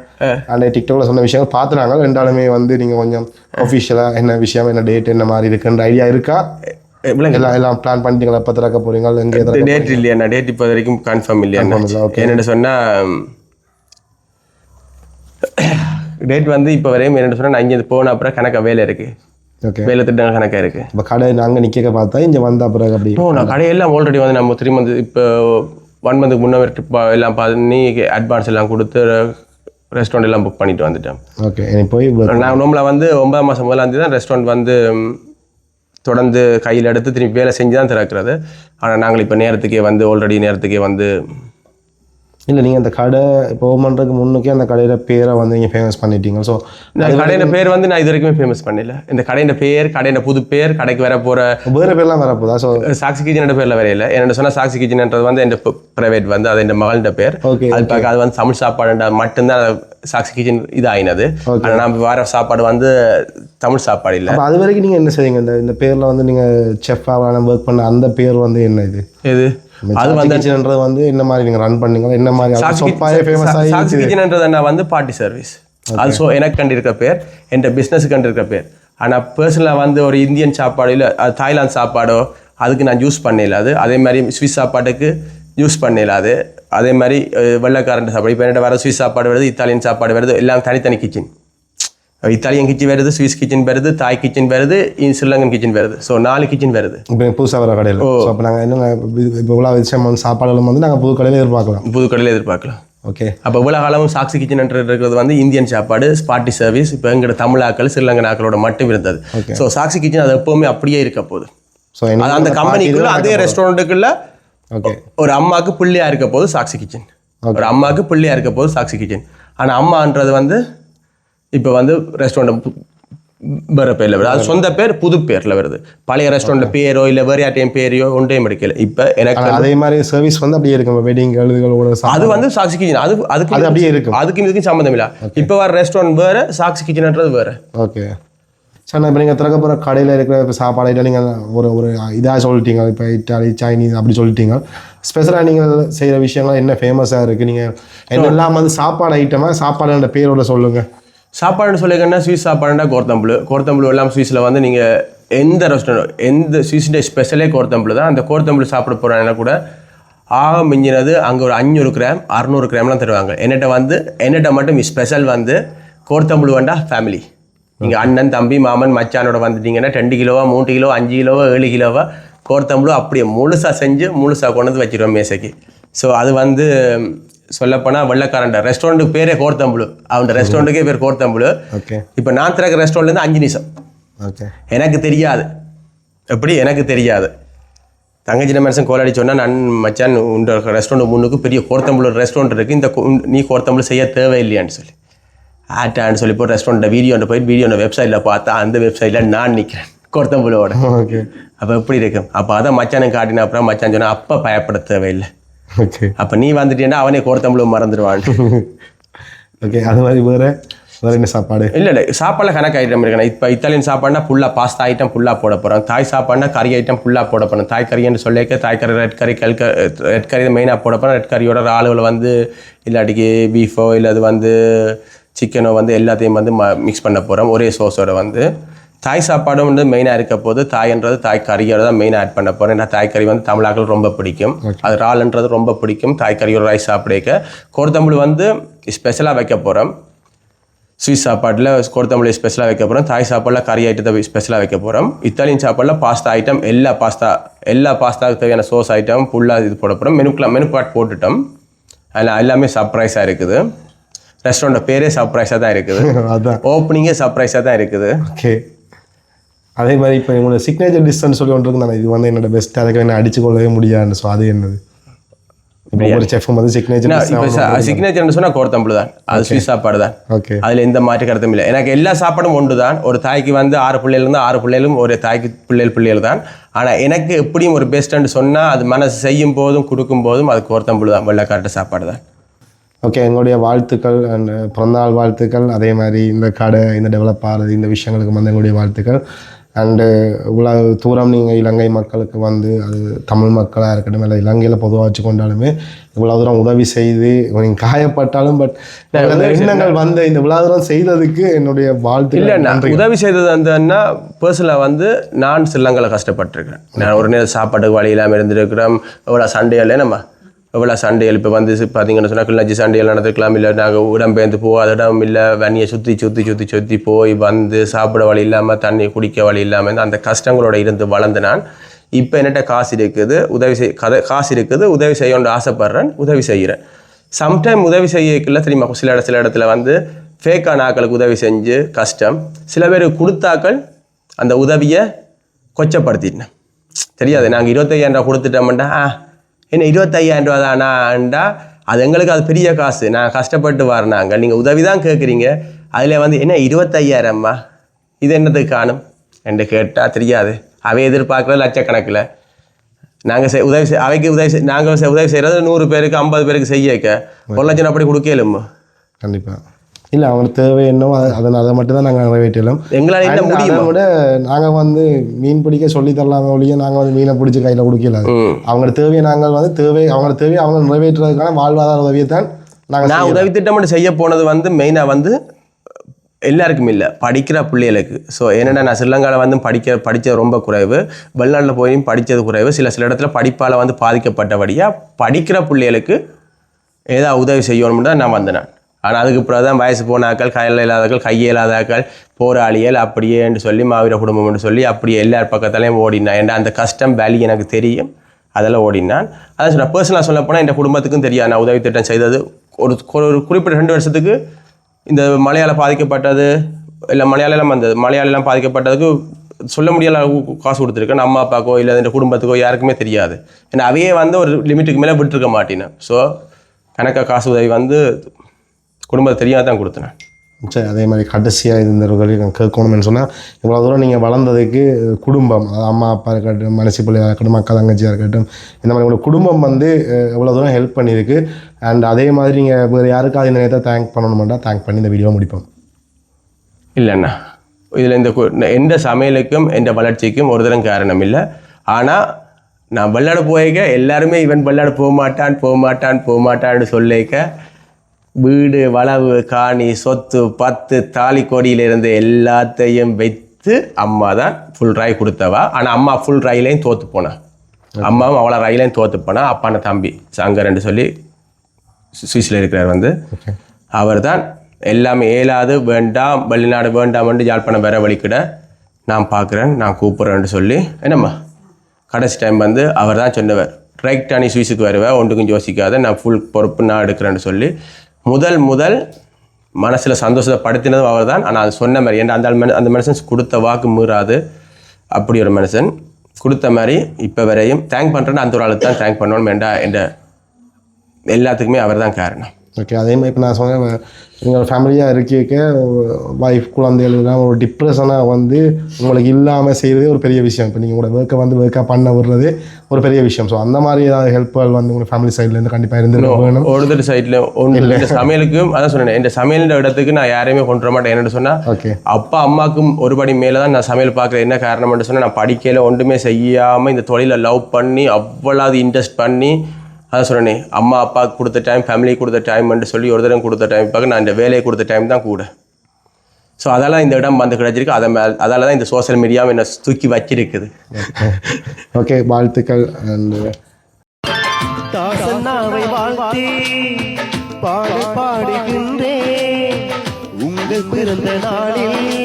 அன்னை டிக்டாக்ல சொன்ன விஷயங்கள் பார்த்துனாங்க. ரெண்டாலுமே வந்து நீங்கள் கொஞ்சம் அஃபிஷியலாக என்ன விஷயம், என்ன டேட், என்ன மாதிரி இருக்குன்ற ஐடியா இருக்கா? எல்லாம் பிளான் பண்ணிட்டீங்களா? எப்போ திறக்க போகிறீங்க? எங்கே டேட் இல்லையா? டேட் இப்போ வரைக்கும் கன்ஃபார்ம் இல்லையா? என்னென்னு சொன்னால் டேட் வந்து இப்போ வரையும் என்னென்னு சொன்னால் நான் இங்கே போன அப்புறம் கணக்காக வேலை இருக்குது. ஓகே, வேலை திட்டம் கணக்காக இருக்குது. இப்போ கடை நாங்கள் நிற்க பார்த்தா இங்கே வந்த அப்புறம் அப்படி நான் கடையெல்லாம் ஆல்ரெடி வந்து நம்ம 3 மந்த் இப்போ 1 மந்த்துக்கு முன்னே எல்லாம் பண்ணி அட்வான்ஸ் எல்லாம் கொடுத்து ரெஸ்டாரண்ட் எல்லாம் புக் பண்ணிட்டு வந்துட்டேன். ஓகே, போய் நான் நோம்பில் வந்து 9 மாதம் முதலாந்தேதி தான் ரெஸ்டாரண்ட் வந்து தொடர்ந்து கையில் எடுத்து திரும்பி வேலை செஞ்சு தான் திறக்கிறது. ஆனால் நாங்கள் இப்போ நேரத்துக்கே வந்து ஆல்ரெடி நேரத்துக்கே வந்து இல்லை, நீங்கள் அந்த கடை இப்போ ஓப்பன் பண்ணுறதுக்கு முன்னுக்கே அந்த கடையில் பேரை வந்து நீங்கள் ஃபேமஸ் பண்ணிட்டீங்க. ஸோ இந்த கடையின் பேர் வந்து நான் இது வரைக்குமே ஃபேமஸ் பண்ணல. இந்த கடையின் பேர், கடையின் புது பேர், கடைக்கு வர போகிற வேறு பேர்லாம் வரப்போதா? ஸோ சாக்ஸி கிச்சனோட பேரில் வரையில. என்னென்ன சொன்னால் சாக்ஸி கிச்சன்ன்றது வந்து என் ப்ரைவேட் வந்து அது என் மகளோட பேர். ஓகே, அது பார்க்க அது வந்து தமிழ் சாப்பாடுன்ற மட்டும்தான் சாக்ஸி கிச்சன் இது ஆயினது. ஆனால் நம்ம வர சாப்பாடு வந்து தமிழ் சாப்பாடு இல்லை. அது வரைக்கும் நீங்கள் என்ன செய்வீங்க? இந்த பேரில் வந்து நீங்கள் செஃப்பாக ஒர்க் பண்ண அந்த பேர் வந்து என்ன இது? எது அது வந்துன்றது வந்து என்ன மாதிரி நீங்கள் ரன் பண்ணீங்களா? என்ன மாதிரி சாக்ஸி கிச்சன்ன்றது என்ன வந்து பார்ட்டி சர்வீஸ். அது ஸோ எனக்கு கண்டிருக்க பேர், என் பிஸ்னஸுக்கு கண்டிருக்க பேர். ஆனால் பர்சனலாக வந்து ஒரு இந்தியன் சாப்பாடு இல்லை அது தாய்லாந்து சாப்பாடோ அதுக்கு நான் யூஸ் பண்ணிடலாது. அதே மாதிரி ஸ்விஸ் சாப்பாட்டுக்கு யூஸ் பண்ணிடலாது. அதே மாதிரி வெள்ளைக்காரன் சாப்பாடு இப்போ என்ன வர ஸ்விஸ் சாப்பாடு வருது, இத்தாலியன் சாப்பாடு வருது, எல்லாம் தனித்தனி கிச்சன். இத்தாலியன் கிச்சன் வருது, ஸ்விஸ் கிச்சன் வருது, தாய் கிச்சன் வருது, ஸ்ரீலங்கன் கிச்சன் வருது. ஸோ 4 கிச்சன் வருது இப்போ புதுசாக வர கடையில். ஸோ அப்போ நாங்கள் என்ன இப்போ இவ்வளோ விஷயம் சாப்பாடுகளும் வந்து நாங்கள் புது கடையில் எதிர்பார்க்கலாம். ஓகே, அப்போ இவ்வளோ காலமும் சாக்ஸி கிச்சன் இருக்கிறது வந்து இந்தியன் சாப்பாடு, பார்ட்டி சர்வீஸ். இப்போ எங்களோட தமிழாக்கள் ஸ்ரீலங்கன் ஆக்களோட மட்டும் இருந்தது. ஸோ சாக்ஸி கிச்சன் அது எப்போவுமே அப்படியே இருக்க போகுது. ஸோ அந்த கம்பெனிக்குள்ள அதே ரெஸ்டாரண்ட்டுக்குள்ள ஓகே ஒரு அம்மாவுக்கு பிள்ளையா இருக்க போது சாக்ஸி கிச்சன், ஒரு அம்மாவுக்கு பிள்ளையா இருக்க போது சாக்ஸி கிச்சன். ஆனால் அம்மான்றது வந்து இப்போ வந்து ரெஸ்டாரண்ட் வேறு பேரில் வருது. அது சொந்த பேர் புது பேரில் வருது. பழைய ரெஸ்டாரண்ட் பேரோ இல்லை வேறு யார்ட்டையும் பேரையோ ஒன்றையும் எடுக்கல. இப்போ எனக்கு அதே மாதிரி சர்வீஸ் வந்து அப்படியே இருக்கும். வெட்டிங் அது வந்து சாக்ஸி கிச்சன் அதுக்கு அப்படியே இருக்கும். அதுக்கும் இதுக்கும் சம்மந்தம் இல்லை. இப்போ வர ரெஸ்டாரண்ட் வேறு, சாக்ஸி கிச்சன்ன்றது வேறு. ஓகே சார், இப்போ நீங்கள் திறக்க போகிற கடையில் இருக்கிற இப்போ சாப்பாடு நீங்கள் ஒரு இதாக சொல்லிட்டீங்க. இப்போ இட்டாலி, சைனீஸ் அப்படி சொல்லிட்டீங்க. ஸ்பெஷலாக நீங்கள் செய்கிற விஷயங்கள் என்ன ஃபேமஸாக இருக்குது? நீங்கள் என்னெல்லாம் வந்து சாப்பாடு ஐட்டமாக சாப்பாடுன்ற பேரோட சொல்லுங்கள். சாப்பாடுன்னு சொல்லிங்கன்னா ஸ்வீஸ் சாப்பாடுனா கோர்த்தம்புளு எல்லாம் ஸ்வீஸில் வந்து நீங்கள் எந்த ரெஸ்டாரண்ட் எந்த ஸ்வீஸுடைய ஸ்பெஷலே கோர்த்தம்புளு தான். அந்த கோர்த்தம்புளு சாப்பிட போகிறாங்கன்னா கூட ஆக மிஞ்சினது அங்கே ஒரு 500 கிராம் 600 கிராம்லாம் தருவாங்க. என்னட்ட மட்டும் ஸ்பெஷல் வந்து கோர்த்தம்புளு வேண்டா ஃபேமிலி. நீங்கள் அண்ணன், தம்பி, மாமன், மச்சானோட வந்துட்டீங்கன்னா 2 கிலோவா 3 கிலோ 5 கிலோவா 7 கிலோவா கோர்த்தம்புளு அப்படியே முழுசாக செஞ்சு முழுசாக கொண்டு வந்து வச்சிருவோம் மேசைக்கு. ஸோ அது வந்து சொல்லப்போனால் வெள்ளைக்காரன் ரெஸ்டாரண்ட்டுக்கு பேரே கோர்த்தம்புளு. அவன் ரெஸ்டாரண்ட்டுக்கே பேர் கோர்த்தம்புளு. ஓகே, இப்போ நான் திறக்க ரெஸ்டாரண்ட்லேருந்து 5 நிமிஷம். ஓகே, எனக்கு தெரியாது எப்படி, எனக்கு தெரியாது. தங்கச்சி மனுஷன் கோலாடி சொன்னால் நான் மச்சான் உண்ட ரெஸ்டாரண்ட் முன்னுக்கு பெரிய கோர்த்தம்புளு ரெஸ்டாரண்ட் இருக்குது, இந்த நீ கோர்த்தம்புளு செய்ய தேவையில்லையான்னு சொல்லி ஆட்டான்னு சொல்லி போட்டு ரெஸ்டாரண்ட்டை வீடியோட வெப்சைட்டில் பார்த்தா அந்த வெப்சைட்டில் நான் நிற்கிறேன் கோர்த்தம்புளோட. ஓகே, அப்போ எப்படி இருக்கும்? அப்போ அதான் மச்சானுக்கு காட்டின அப்புறம் மச்சான் சொன்னால் அப்போ பயப்பட தேவையில்லை. ஓகே, அப்போ நீ வந்துட்டேன்னா அவனே கோர்த்தம்புளு மறந்துடுவான். ஓகே, அது மாதிரி வேறு என்ன சாப்பாடு? இல்லை சாப்பாடில் கணக்கு ஐட்டம் இருக்கணும். இப்போ இத்தாலியன் சாப்பாடுனா ஃபுல்லாக பாஸ்தா ஐட்டம் ஃபுல்லாக போட போகிறோம். தாய் சாப்பாடுனா கறி ஐட்டம் ஃபுல்லாக போட போகிறோம். தாய் கறின்னு சொல்லிக்க தாய் கறி, ரெட் கறி, ரெட் கறி மெயினாக போட போகிறோம். ரெட் கறியோட ஆளுவில் வந்து இல்லாட்டிக்கு பீஃபோ இல்லை அது வந்து சிக்கனோ வந்து எல்லாத்தையும் வந்து மிக்ஸ் பண்ண போகிறோம் ஒரே சோஸோட வந்து. தாய் சாப்பாடும் வந்து மெயினாக இருக்க போது தாய்ன்றது தாய் கறியோட தான் மெயினாக ஆட் பண்ண போகிறேன். ஏன்னா தாய் கறி வந்து தமிழாக்கள் ரொம்ப பிடிக்கும். அது ரால்ன்றது ரொம்ப பிடிக்கும். தாய் கறியோட ரைஸ் சாப்பிட கோர்த்தம்புளு வந்து ஸ்பெஷலாக வைக்க போகிறோம். ஸ்வீஸ் சாப்பாட்டில் கோர்த்தம்புளு ஸ்பெஷலாக வைக்க போகிறோம். தாய் சாப்பாடில் கறி ஐட்டத்தை ஸ்பெஷலாக வைக்க போகிறோம். இத்தாலியன் சாப்பாடில் பாஸ்தா ஐட்டம் எல்லா பாஸ்தாவுக்கு தேவையான சோஸ் ஐட்டம் ஃபுல்லாக இது போட போகிறோம். மெனு கார்ட் போட்டுட்டோம். அதில் எல்லாமே சர்ப்ரைஸாக இருக்குது. ரெஸ்டாரண்ட் பேரே சர்ப்ரைஸாக தான் இருக்குது. அதான் ஓப்பனிங்கே சர்ப்ரைஸாக தான் இருக்குது. ஓகே, அதே மாதிரி இப்போ உங்களோட சிக்னேச்சர் டிஷ்ன்னு சொல்லி ஒன்று இருக்கு. நான் இது வந்து என்னோட பெஸ்ட்டாக அதுக்கு என்ன அடிச்சு கொள்ளவே முடியாது. ஸோ அது என்னது? ஒரு செஃப்பும் வந்து சிக்னேச்சர்னு சொன்னால் கோர்த்தம்புளு தான். அது ஸ்வீஸ் சாப்பாடு தான். ஓகே, அதில் எந்த மாற்று கருத்தும் இல்லை. எனக்கு எல்லா சாப்பாடும் ஒன்று தான். ஒரு தாய்க்கு வந்து 6 பிள்ளைகள் 6 பிள்ளைகளும் ஒரு தாய்க்கு பிள்ளைகள் தான். ஆனால் எனக்கு எப்படியும் ஒரு பெஸ்ட்டுன்னு சொன்னால் அது மனசு செய்யும் போதும் கொடுக்கும் போதும் அது கோர்த்தம்புளு தான். வெள்ளைக்காட்டு சாப்பாடு தான். ஓகே, எங்களுடைய வாழ்த்துக்கள் அண்ட் பிறந்தநாள் வாழ்த்துக்கள். அதே மாதிரி இந்த கடை இந்த டெவலப் ஆகிறது இந்த விஷயங்களுக்கு வந்து எங்களுடைய வாழ்த்துக்கள். அண்டு இவ்வளோ தூரம் நீங்கள் இலங்கை மக்களுக்கு வந்து அது தமிழ் மக்களாக இருக்கட்டும் இல்லை இலங்கையில் பொதுவாக வச்சு கொண்டாலுமே இவ்வளோ தூரம் உதவி செய்து நீங்கள் காயப்பட்டாலும் பட் எண்ணங்கள் வந்து இந்த இவ்வளோ தூரம் செய்ததுக்கு என்னுடைய வாழ்த்து. இல்லை, உதவி செய்தது அந்தன்னா பர்சனலாக வந்து நான் சிலங்களை கஷ்டப்பட்டிருக்கிறேன். நான் ஒரு நேரம் சாப்பாட்டுக்கு வழி இல்லாமல் இருந்திருக்கிறேன். எவ்வளோ சண்டையில்லை நம்ம எவ்வளோ சண்டைகள் இப்போ வந்து பார்த்தீங்கன்னு சொன்னால் கிளர்ச்சி சண்டைகள் நடந்துக்கலாம். இல்லை நாங்கள் இடம்பெயர்ந்து போகாத இடம் இல்லை வண்டியை சுற்றி போய் வந்து சாப்பிட வழி இல்லாமல் தண்ணி குடிக்க வழி இல்லாமல் அந்த கஷ்டங்களோட இருந்து வளர்ந்து நான் இப்போ என்கிட்ட காசு இருக்குது உதவி செய்யணும்னு ஆசைப்பட்றேன், உதவி செய்கிறேன். சம்டைம் உதவி செய்யல தெரியுமா, சில இடத்துல வந்து ஃபேக்கான ஆக்களுக்கு உதவி செஞ்சு கஷ்டம். சில பேர் கொடுத்தாக்கள் அந்த உதவியை கொச்சப்படுத்திட்டேன். தெரியாது, நாங்கள் 25,000 ரூபா கொடுத்துட்டோம்டா, என்ன 25,000 ரூபா தானாண்டா, அது எங்களுக்கு அது பெரிய காசு, நான் கஷ்டப்பட்டு வரனாங்க, நீங்கள் உதவி தான் கேட்குறீங்க, அதில் வந்து என்ன 25,000 இது என்னத்துக்கு காணும் என்று கேட்டால் தெரியாது. அவை எதிர்பார்க்குற லட்சக்கணக்கில் நாங்கள் நாங்கள் உதவி செய்கிறது 100 பேருக்கு 50 பேருக்கு செய்யக்க 1 லட்சம் அப்படி கொடுக்கலுமா? கண்டிப்பாக இல்லை, அவங்களுக்கு தேவை என்னவோ அதை மட்டும் தான் நாங்கள் நிறைவேற்றலாம். எங்களால் என்ன முடியும் விட நாங்கள் வந்து மீன் பிடிக்க சொல்லி தரலாமே ஒழிய நாங்கள் வந்து மீனை பிடிச்சி கையில் கொடுக்கல. அவங்களோட தேவையை நாங்கள் வந்து அவங்களோட தேவையை அவங்க நிறைவேற்றுறதுக்கான வாழ்வாதார உதவியை தான் நான் உதவி திட்டம் மட்டும் செய்ய போனது வந்து மெயினாக வந்து எல்லாருக்கும் இல்லை, படிக்கிற பிள்ளைகளுக்கு. ஸோ என்னென்னா நான் ஸ்ரீலங்காவில் வந்து படித்தது ரொம்ப குறைவு, வெளிநாட்டில் போயும் படித்தது குறைவு. சில இடத்துல படிப்பால் வந்து பாதிக்கப்பட்டபடியாக படிக்கிற பிள்ளைகளுக்கு ஏதாவது உதவி செய்யணும்னு தான் நான் வந்தேன். ஆனால் அதுக்கு பிறகு தான் வயசு போனாக்கள், கையில் இல்லாதாக்கள், கையில்லாதாக்கள், போராளிகள் அப்படியேன்னு சொல்லி மாவீர குடும்பம்னு சொல்லி அப்படியே எல்லார் பக்கத்துலேயும் ஓடினான். ஏன்னா அந்த கஷ்டம் வேலி எனக்கு தெரியும், அதெல்லாம் ஓடினான். அதான் சொன்ன பர்சனலாக சொல்ல போனால் என் குடும்பத்துக்கும் தெரியாது நான் உதவி திட்டம் செய்தது. ஒரு குறிப்பிட்ட 2 வருஷத்துக்கு இந்த மலையாள பாதிக்கப்பட்டது இல்லை மலையாளெல்லாம் பாதிக்கப்பட்டதுக்கு சொல்ல முடியாத காசு கொடுத்துருக்கேன். அம்மா அப்பாக்கோ இல்லை இந்த குடும்பத்துக்கோ யாருக்குமே தெரியாது. ஏன்னா அவையே வந்து ஒரு லிமிட்டுக்கு மேலே விட்டுருக்க மாட்டேனேன். ஸோ கணக்காக காசு உதவி வந்து குடும்பத்தை தெரியாத தான் கொடுத்தேன். சரி, அதே மாதிரி கடைசியாக இருந்தவர்கள் நான் கேட்கணும்னு சொன்னால் இவ்வளோ தூரம் நீங்கள் வளர்ந்ததுக்கு குடும்பம், அதாவது அம்மா அப்பா இருக்கட்டும், மனசு பிள்ளையாக இருக்கட்டும், அக்கா தங்கச்சியாக இருக்கட்டும், இந்த மாதிரி உங்களோட குடும்பம் வந்து இவ்வளோ தூரம் ஹெல்ப் பண்ணியிருக்கு. அண்ட் அதே மாதிரி நீங்கள் வேறு யாருக்காவது இந்த நேரத்தை தேங்க் பண்ணணுமெண்டா தேங்க் பண்ணி இந்த வீடியோ முடிப்போம். இல்லைண்ணா, இதில் எந்த சமையலுக்கும் எந்த வளர்ச்சிக்கும் ஒரு தரம் காரணம் இல்லை. ஆனால் நான் விளையாட போயிருக்க எல்லாருமே இவன் விளையாட போக மாட்டான்னு சொல்லிக்க வீடு வளவு காணி சொத்து பத்து தாலி கொடியிலிருந்து எல்லாத்தையும் வைத்து அம்மா தான் ஃபுல் ராய் கொடுத்தவா. ஆனால் அம்மா ஃபுல் ராயிலையும் தோற்று போனான், அம்மாவும் அவ்வளோ ராயிலையும் தோற்று போனான். அப்பான தம்பி சங்கரன்னு சொல்லி சுவிஸில் இருக்கிறார் வந்து, அவர் தான் எல்லாமே ஏலாது வேண்டாம் வெளிநாடு வேண்டாம்னு யாழ்ப்பாணம் வேற வழிக்கிட நான் பார்க்குறேன் நான் கூப்பிட்றேன்னு சொல்லி என்னம்மா கடைசி டைம் வந்து அவர் தான் சொன்னவர், ரைட்டாக நீ சுவிஸுக்கு வருவேன் ஒன்றுக்கும் யோசிக்காத நான் ஃபுல் பொறுப்பு நான் எடுக்கிறேன்னு சொல்லி முதல் மனசில் சந்தோஷப்படுத்தினதும் அவர் தான். ஆனால் அது சொன்ன மாதிரி ஏன்னா அந்த மனுஷன் கொடுத்த வாக்கு மீறாது, அப்படி ஒரு மனுஷன் கொடுத்த மாதிரி இப்போ வரையும் தேங்க் பண்ணுறேன்னு அந்த ஒரு ஆளுக்கு தான் தேங்க் பண்ணணும் வேண்டாம் என்ற எல்லாத்துக்குமே அவர் தான் காரணம். ஓகே, அதே மாதிரி இப்போ நான் சொன்னேன் எங்கள் ஃபேமிலியாக இருக்க வைஃப் குழந்தைகள் எல்லாம் ஒரு டிப்ரெஷனாக வந்து உங்களுக்கு இல்லாமல் செய்கிறதே ஒரு பெரிய விஷயம். இப்போ நீங்கள் உங்களோட ஒர்க்கை பண்ண விடுறதே ஒரு பெரிய விஷயம். ஸோ அந்த மாதிரி ஏதாவது ஹெல்ப்கள் வந்து உங்கள் ஃபேமிலி சைட்லேருந்து கண்டிப்பாக இருந்துடும். ஒருத்தர் சைடில் ஒன்று இல்லை சமையலுக்கும் அதான் சொன்னேன், இந்த சமையல் இடத்துக்கு நான் யாரையுமே கொண்டு வர மாட்டேன். என்னென்னு சொன்னால் ஓகே அப்பா அம்மாவுக்கும் ஒரு படி மேலே தான் நான் சமையல் பார்க்குறேன். என்ன காரணம்னு சொன்னால் நான் படிக்கையில் ஒன்றுமே செய்யாமல் இந்த தொழிலை லவ் பண்ணி அவ்வளவு இன்ட்ரெஸ்ட் பண்ணி அதான் சொன்னேனே அம்மா அப்பா கொடுத்த டைம் ஃபேமிலி கொடுத்த டைம்னு சொல்லி ஒரு தடவை கொடுத்த டைம் பார்க்க நான் இந்த வேலையை கொடுத்த டைம் தான் கூட. ஸோ அதெல்லாம் இந்த இடம் வந்து கிடைச்சிருக்கு. அதால தான் இந்த சோசியல் மீடியாவை என்ன தூக்கி வச்சிருக்குது. ஓகே, வாழ்த்துக்கள். அண்ட் பாடுகின்றேன் உங்கள் பிறந்த நாளில்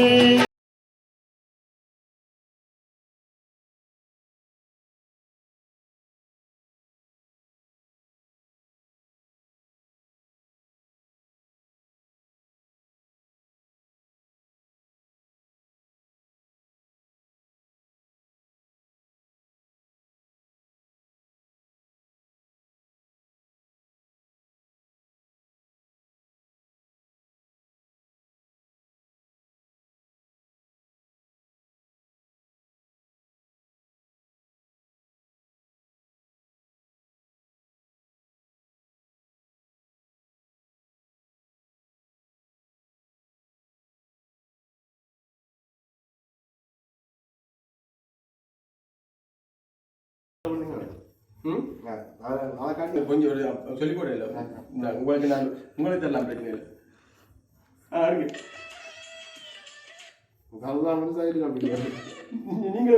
கொஞ்சம் சொல்லிக் கூட இல்லை உங்களுக்கு நான் உங்களுக்கு தரலாம் பிரச்சனை இல்லை அடுக்கு நீங்க